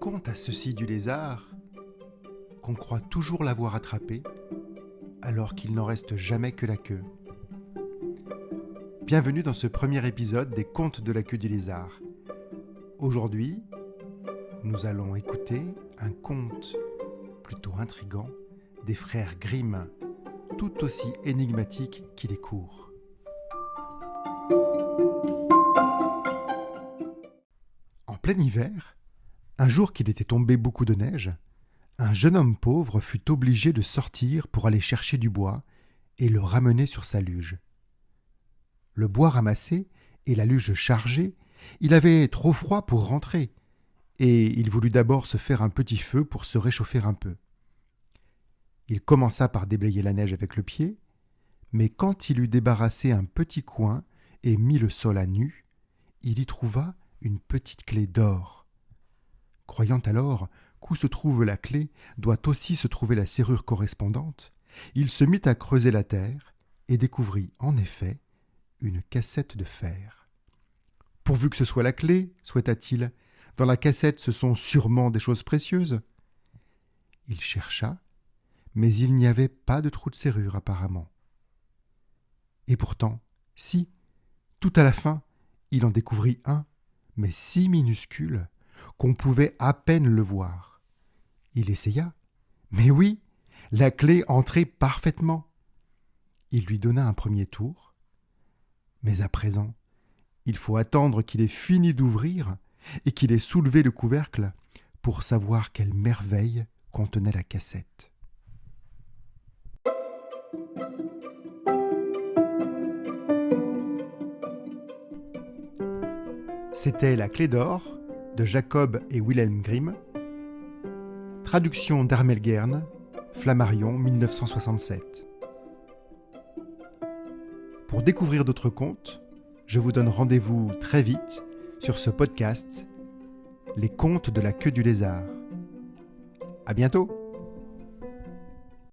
conte a ceci du lézard qu'on croit toujours l'avoir attrapé alors qu'il n'en reste jamais que la queue. Bienvenue dans ce premier épisode des Contes de la queue du lézard. Aujourd'hui, nous allons écouter un conte plutôt intrigant des frères Grimm, tout aussi énigmatique qu'il est court. En plein hiver, un jour qu'il était tombé beaucoup de neige, un jeune homme pauvre fut obligé de sortir pour aller chercher du bois et le ramener sur sa luge. Le bois ramassé et la luge chargée, il avait trop froid pour rentrer, et il voulut d'abord se faire un petit feu pour se réchauffer un peu. Il commença par déblayer la neige avec le pied, mais quand il eut débarrassé un petit coin et mis le sol à nu, il y trouva une petite clé d'or. Croyant alors qu'où se trouve la clé doit aussi se trouver la serrure correspondante, il se mit à creuser la terre et découvrit en effet une cassette de fer. « Pourvu que ce soit la clé, souhaita-t-il, dans la cassette ce sont sûrement des choses précieuses. » Il chercha, mais il n'y avait pas de trou de serrure apparemment. Et pourtant, si, tout à la fin, il en découvrit un, mais si minuscule qu'on pouvait à peine le voir. Il essaya, mais oui, la clé entrait parfaitement. Il lui donna un premier tour, mais à présent, il faut attendre qu'il ait fini d'ouvrir et qu'il ait soulevé le couvercle pour savoir quelle merveille contenait la cassette. C'était La Clé d'or de Jacob et Wilhelm Grimm, traduction d'Armel-Guerne, Flammarion 1967. Pour découvrir d'autres contes, je vous donne rendez-vous très vite sur ce podcast, Les Contes de la queue du lézard. À bientôt!